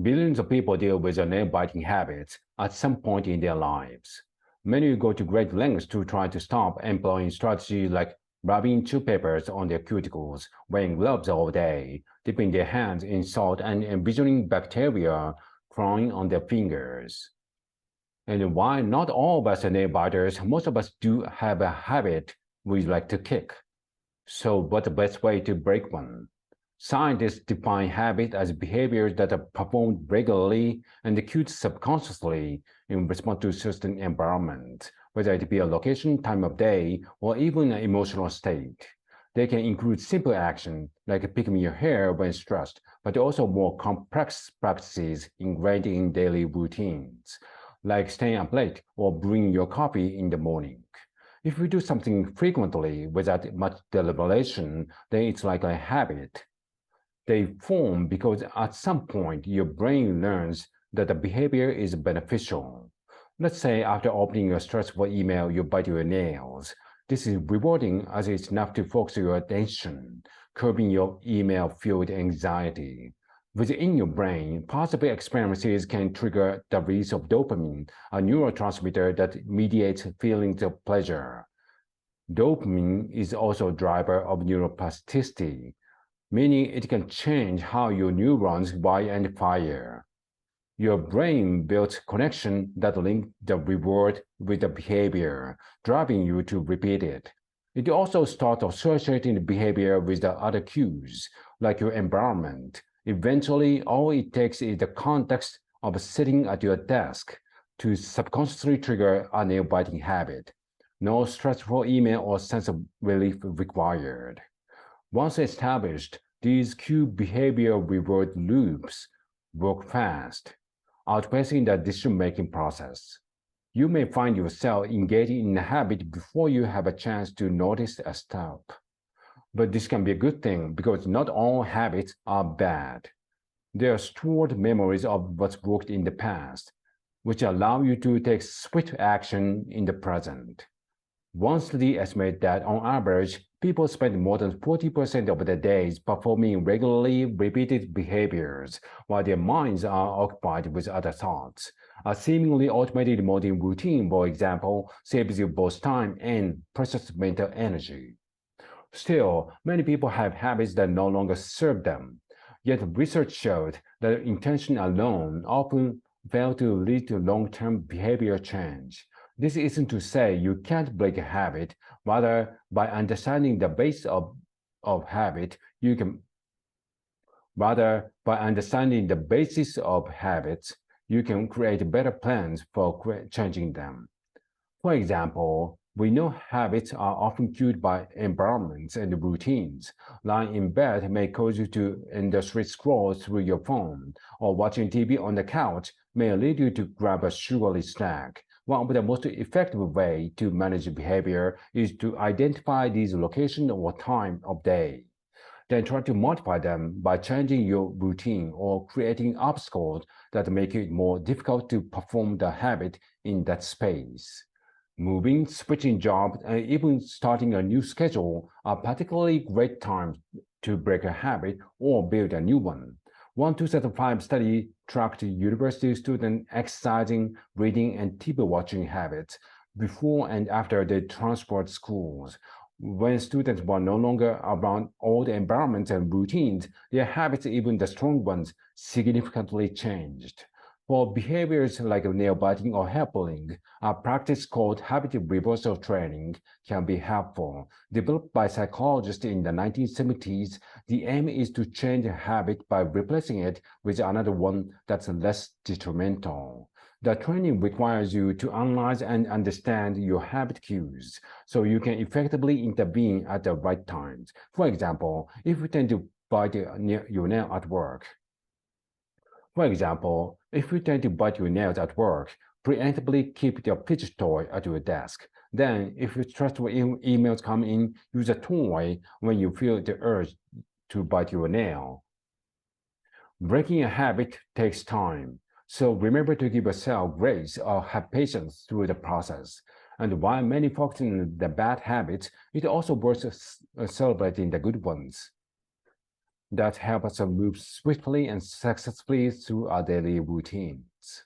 Billions of people deal with nail-biting habits at some point in their lives. Many go to great lengths to try to stop, employing strategies like rubbing toothpapers on their cuticles, wearing gloves all day, dipping their hands in salt, and envisioning bacteria crawling on their fingers. And while not all of us are nail biters, most of us do have a habit we like to kick. So what's the best way to break one? Scientists define habits as behaviors that are performed regularly and cued subconsciously in response to certain environments, whether it be a location, time of day, or even an emotional state. They can include simple action, like picking your hair when stressed, but also more complex practices ingrained in daily routines, like staying up late or brewing your coffee in the morning. If you do something frequently without much deliberation, then it's like a habit. They form because at some point your brain learns that the behavior is beneficial. Let's say after opening a stressful email, you bite your nails. This is rewarding as it's enough to focus your attention, curbing your email-fueled anxiety. Within your brain, positive experiences can trigger the release of dopamine, a neurotransmitter that mediates feelings of pleasure. Dopamine is also a driver of neuroplasticity, meaning it can change how your neurons wire and fire. Your brain builds connections that link the reward with the behavior, driving you to repeat it. It also starts associating the behavior with the other cues, like your environment. Eventually, all it takes is the context of sitting at your desk to subconsciously trigger a nail-biting habit. No stressful email or sense of relief required. Once established, these cue behavior reward loops work fast, outpacing the decision-making process. You may find yourself engaging in a habit before you have a chance to notice a stop. But this can be a good thing because not all habits are bad. They are stored memories of what's worked in the past, which allow you to take swift action in the present. One study estimates that on average, people spend more than 40% of their days performing regularly repeated behaviors, while their minds are occupied with other thoughts. A seemingly automated morning routine, for example, saves you both time and precious mental energy. Still, many people have habits that no longer serve them. Yet research showed that intention alone often fail to lead to long-term behavior change. This isn't to say you can't break a habit, rather by understanding the base of habit, you can create better plans for changing them. For example, we know habits are often cued by environments and routines. Lying in bed may cause you to endlessly scroll through your phone, or watching TV on the couch may lead you to grab a sugary snack. One of the most effective ways to manage behavior is to identify these locations or time of day. Then try to modify them by changing your routine or creating obstacles that make it more difficult to perform the habit in that space. Moving, switching jobs, and even starting a new schedule are particularly great times to break a habit or build a new one. One 2005 study tracked university students' exercising, reading, and TV watching habits before and after they transferred schools. When students were no longer around old environments and routines, their habits, even the strong ones, significantly changed. For behaviors like nail biting or hair pulling, a practice called habit reversal training can be helpful. Developed by psychologists in the 1970s, the aim is to change a habit by replacing it with another one that's less detrimental. The training requires you to analyze and understand your habit cues so you can effectively intervene at the right times. For example, if you tend to bite your nail at work, preemptively keep your fidget toy at your desk. Then, if stressful emails come in, use a toy when you feel the urge to bite your nail. Breaking a habit takes time, so remember to give yourself grace or have patience through the process. And while many focus on the bad habits, it also worth celebrating the good ones. that help us move swiftly and successfully through our daily routines.